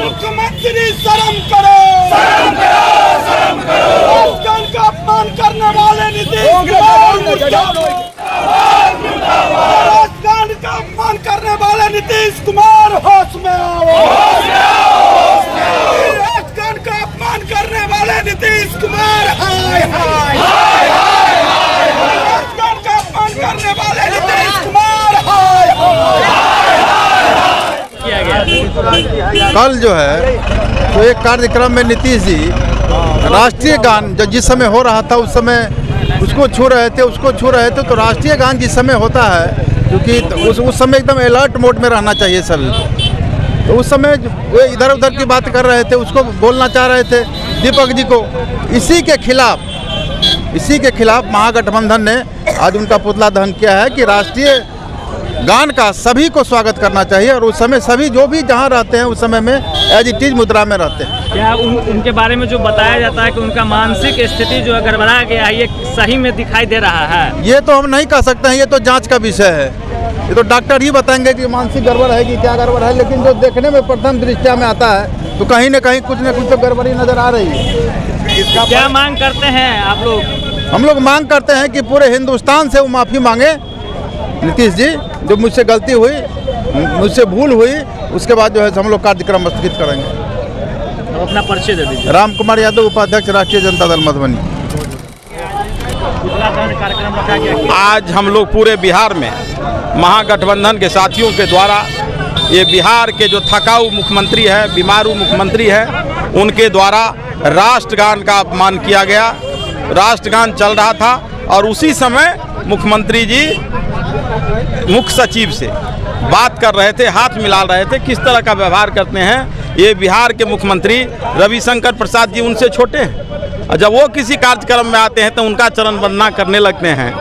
मुख्यमंत्री शर्म करो, शर्म करो, शर्म करो। राष्ट्रगान का अपमान करने वाले नीतीश कुमार राष्ट्रगान का अपमान करने वाले नीतीश कुमार होश में आओ, राष्ट्रगान का अपमान करने वाले नीतीश कुमार हाय हाय, राष्ट्रगान का अपमान करने वाले नीतीश कुमार हाय कल जो है तो एक कार्यक्रम में नीतीश जी राष्ट्रीय गान जो जिस समय हो रहा था उस समय उसको छू रहे थे तो राष्ट्रीय गान जिस समय होता है क्योंकि उस समय एकदम अलर्ट मोड में रहना चाहिए सभी को। तो उस समय वो इधर उधर की बात कर रहे थे, उसको बोलना चाह रहे थे दीपक जी को। इसी के खिलाफ महागठबंधन ने आज उनका पुतला दहन किया है कि राष्ट्रीय गान का सभी को स्वागत करना चाहिए और उस समय सभी जो भी जहां रहते हैं उस समय में एज इट इज मुद्रा में रहते हैं। क्या उनके बारे में जो बताया जाता है कि उनका मानसिक स्थिति जो है गड़बड़ा गया है, ये सही में दिखाई दे रहा है? ये तो हम नहीं कह सकते हैं, ये तो जांच का विषय है। ये तो डॉक्टर ही बताएंगे कि मानसिक गड़बड़ है कि क्या गड़बड़ है, लेकिन जो देखने में प्रथम दृष्टया में आता है तो कहीं न कहीं कुछ न कुछ तो गड़बड़ी नजर आ रही है। इसका क्या मांग करते हैं आप लोग? हम लोग मांग करते हैं कि पूरे हिंदुस्तान से वो माफ़ी मांगे नीतीश जी, जो मुझसे गलती हुई, मुझसे भूल हुई, उसके बाद जो है हम लोग कार्यक्रम स्थगित करेंगे। अपना परिचय दे दीजिए। राम कुमार यादव, उपाध्यक्ष राष्ट्रीय जनता दल मधुबनी। कार्यक्रम रखा गया। आज हम लोग पूरे बिहार में महागठबंधन के साथियों के द्वारा ये बिहार के जो थकाऊ मुख्यमंत्री है, बीमारू मुख्यमंत्री है, उनके द्वारा राष्ट्रगान का अपमान किया गया। राष्ट्रगान चल रहा था और उसी समय मुख्यमंत्री जी मुख्य सचिव से बात कर रहे थे, हाथ मिला रहे थे। किस तरह का व्यवहार करते हैं ये बिहार के मुख्यमंत्री रविशंकर प्रसाद जी उनसे छोटे हैं, और जब वो किसी कार्यक्रम में आते हैं तो उनका चरण वंदना करने लगते हैं।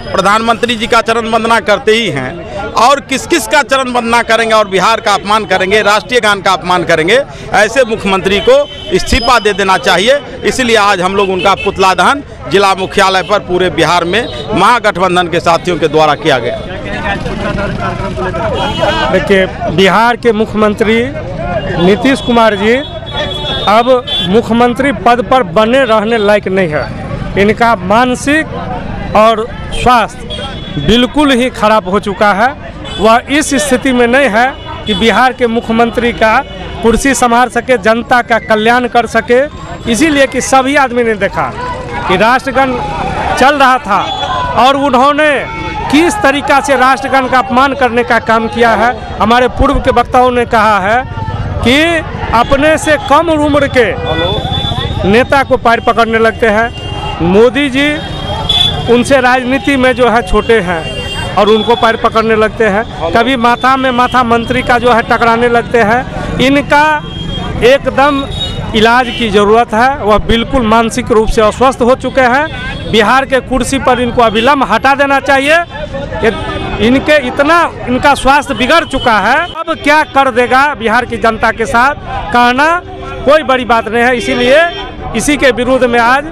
प्रधानमंत्री जी का चरण वंदना करते ही हैं और किस किस का चरण वंदना करेंगे और बिहार का अपमान करेंगे, राष्ट्रीय गान का अपमान करेंगे। ऐसे मुख्यमंत्री को इस्तीफा दे देना चाहिए। इसलिए आज हम लोग उनका पुतला दहन जिला मुख्यालय पर पूरे बिहार में महागठबंधन के साथियों के द्वारा किया गया। देखिए, बिहार के मुख्यमंत्री नीतीश कुमार जी अब मुख्यमंत्री पद पर बने रहने लायक नहीं है। इनका मानसिक और स्वास्थ्य बिल्कुल ही खराब हो चुका है। वह इस स्थिति में नहीं है कि बिहार के मुख्यमंत्री का कुर्सी संभाल सके, जनता का कल्याण कर सके। इसीलिए कि सभी आदमी ने देखा कि राष्ट्रगान चल रहा था और उन्होंने किस तरीक़ा से राष्ट्रगान का अपमान करने का काम किया है। हमारे पूर्व के वक्ताओं ने कहा है कि अपने से कम उम्र के नेता को पैर पकड़ने लगते हैं। मोदी जी उनसे राजनीति में जो है छोटे हैं और उनको पैर पकड़ने लगते हैं। कभी माथा में माथा मंत्री का जो है टकराने लगते हैं। इनका एकदम इलाज की ज़रूरत है। वह बिल्कुल मानसिक रूप से अस्वस्थ हो चुके हैं। बिहार के कुर्सी पर इनको अविलंब हटा देना चाहिए। इनका स्वास्थ्य बिगड़ चुका है। अब क्या कर देगा बिहार की जनता के साथ कहना कोई बड़ी बात नहीं है। इसीलिए इसी के विरुद्ध में आज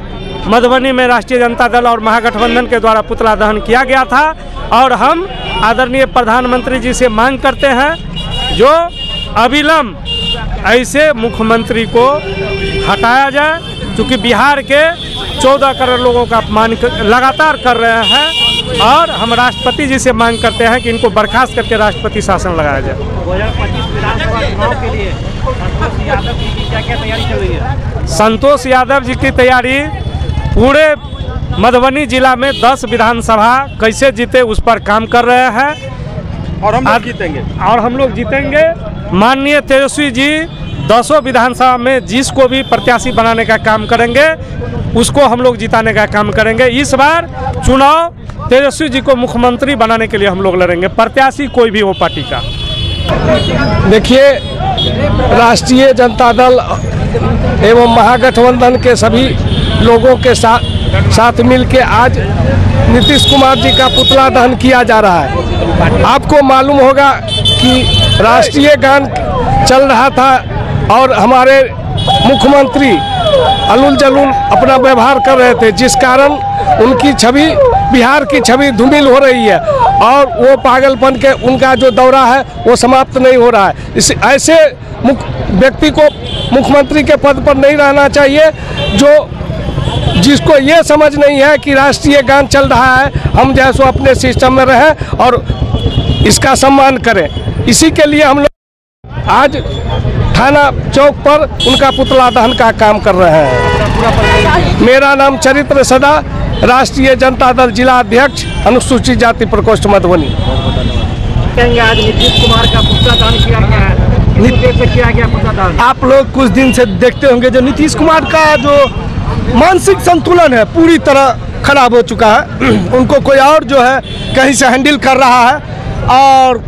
मधुबनी में राष्ट्रीय जनता दल और महागठबंधन के द्वारा पुतला दहन किया गया था। और हम आदरणीय प्रधानमंत्री जी से मांग करते हैं जो अविलंब ऐसे मुख्यमंत्री को हटाया जाए, क्योंकि बिहार के 14 करोड़ लोगों का अपमान लगातार कर रहे हैं। और हम राष्ट्रपति जी से मांग करते हैं कि इनको बर्खास्त करके राष्ट्रपति शासन लगाया जाए। 2025 विधानसभा चुनाव के लिए संतोष यादव जी की क्या-क्या तैयारी चल रही है? संतोष यादव जी की तैयारी पूरे मधुबनी जिला में 10 विधानसभा कैसे जीते उस पर काम कर रहे हैं। और हम लोग जीतेंगे। माननीय तेजस्वी जी 10 विधानसभा में जिसको भी प्रत्याशी बनाने का काम करेंगे उसको हम लोग जिताने का काम करेंगे। इस बार चुनाव तेजस्वी जी को मुख्यमंत्री बनाने के लिए हम लोग लड़ेंगे, प्रत्याशी कोई भी हो पार्टी का। देखिए, राष्ट्रीय जनता दल एवं महागठबंधन के सभी लोगों के साथ मिल के आज नीतीश कुमार जी का पुतला दहन किया जा रहा है। आपको मालूम होगा कि राष्ट्रीय गान चल रहा था और हमारे मुख्यमंत्री अलूल जलूल अपना व्यवहार कर रहे थे, जिस कारण उनकी छवि, बिहार की छवि धूमिल हो रही है और वो पागलपन के उनका जो दौरा है वो समाप्त नहीं हो रहा है। इस ऐसे व्यक्ति को मुख्यमंत्री के पद पर नहीं रहना चाहिए जिसको ये समझ नहीं है कि राष्ट्रीय गान चल रहा है, हम जैसो अपने सिस्टम में रहें और इसका सम्मान करें। इसी के लिए हम लोग आज थाना चौक पर उनका पुतला दहन का काम कर रहे हैं। मेरा नाम चरित्र सदा, राष्ट्रीय जनता दल जिला अध्यक्ष, अनुसूचित जाति प्रकोष्ठ मधुबनी। कहेंगे आज नीतीश कुमार का पुतला दहन किया गया है, किया गया पुतला दहन। आप लोग कुछ दिन से देखते होंगे जो नीतीश कुमार का जो मानसिक संतुलन है पूरी तरह खराब हो चुका है। उनको कोई और जो है कहीं से हैंडल कर रहा है और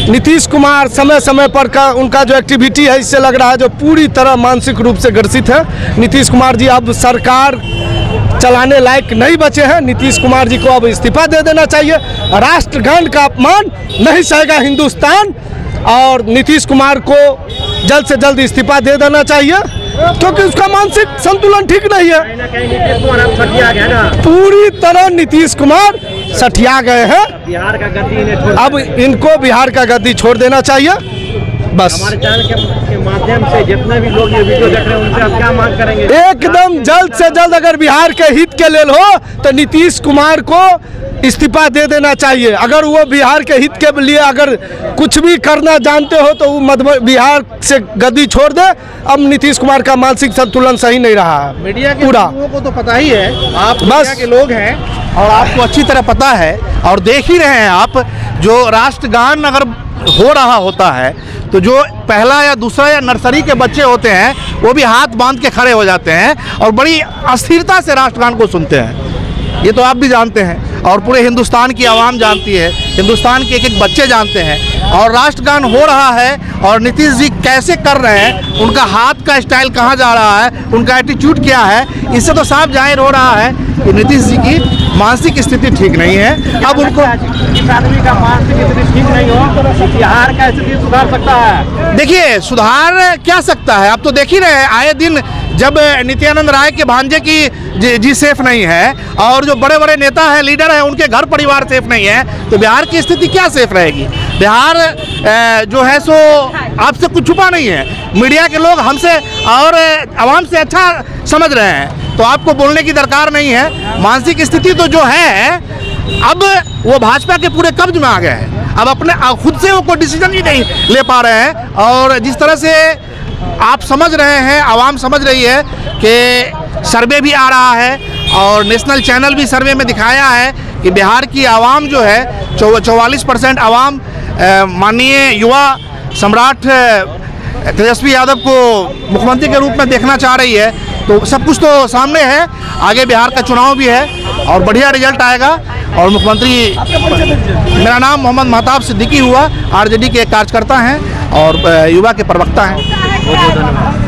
नीतीश कुमार समय समय पर का उनका जो एक्टिविटी है इससे लग रहा है जो पूरी तरह मानसिक रूप से ग्रसित है। नीतीश कुमार जी अब सरकार चलाने लायक नहीं बचे हैं। नीतीश कुमार जी को अब इस्तीफा दे देना चाहिए। राष्ट्रगान का अपमान नहीं सहेगा हिंदुस्तान और नीतीश कुमार को जल्द से जल्द इस्तीफा दे देना चाहिए क्योंकि उसका मानसिक संतुलन ठीक नहीं है। पूरी तरह नीतीश कुमार सठिया गए हैं। बिहार का गद्दी अब इनको बिहार का गद्दी छोड़ देना चाहिए बस। हमारे चैनल के माध्यम से जितने भी लोग ये वीडियो देख रहे हैं उनसे आप क्या मांग करेंगे? एकदम जल्द से जल्द अगर बिहार के हित के लिए हो तो नीतीश कुमार को इस्तीफा दे देना चाहिए। अगर वो बिहार के हित के लिए अगर कुछ भी करना जानते हो तो वो बिहार से गद्दी छोड़ दे। अब नीतीश कुमार का मानसिक संतुलन सही नहीं रहा है। मीडिया के पूरा लोगों को तो पता ही है, आप बस मीडिया के लोग हैं और आपको अच्छी तरह पता है और देख ही रहे हैं आप। जो राष्ट्रगान अगर हो रहा होता है तो जो पहला या दूसरा या नर्सरी के बच्चे होते हैं वो भी हाथ बांध के खड़े हो जाते हैं और बड़ी अस्थिरता से राष्ट्रगान को सुनते हैं। ये तो आप भी जानते हैं और पूरे हिंदुस्तान की आवाम जानती है, हिंदुस्तान के एक एक बच्चे जानते हैं। और राष्ट्रगान हो रहा है और नीतीश जी कैसे कर रहे हैं, उनका हाथ का स्टाइल कहाँ जा रहा है, उनका एटीट्यूड क्या है, इससे तो साफ जाहिर हो रहा है कि नीतीश जी की मानसिक स्थिति ठीक नहीं है। अब उनको इस आदमी का मानसिक स्थिति ठीक नहीं हो, बिहार का स्थिति सुधार सकता है। देखिए सुधार क्या सकता है, अब तो देख ही रहे हैं आए दिन जब नित्यानंद राय के भांजे की जी सेफ नहीं है और जो बड़े बड़े नेता हैं, लीडर हैं, उनके घर परिवार सेफ नहीं है तो बिहार की स्थिति क्या सेफ रहेगी? बिहार जो है सो आपसे कुछ छुपा नहीं है। मीडिया के लोग हमसे और आवाम से अच्छा समझ रहे हैं तो आपको बोलने की दरकार नहीं है। मानसिक स्थिति तो जो है अब वो भाजपा के पूरे कब्ज में आ गए हैं। अब अपने खुद से वो कोई डिसीजन ही नहीं ले पा रहे हैं और जिस तरह से आप समझ रहे हैं, आवाम समझ रही है कि सर्वे भी आ रहा है और नेशनल चैनल भी सर्वे में दिखाया है कि बिहार की आवाम जो है 44% आवाम माननीय युवा सम्राट तेजस्वी यादव को मुख्यमंत्री के रूप में देखना चाह रही है। तो सब कुछ तो सामने है, आगे बिहार का चुनाव भी है और बढ़िया रिजल्ट आएगा और मुख्यमंत्री। मेरा नाम मोहम्मद महताब सिद्दीकी हुआ, आरजेडी के एक कार्यकर्ता हैं और युवा के प्रवक्ता हैं। बहुत धन्यवाद।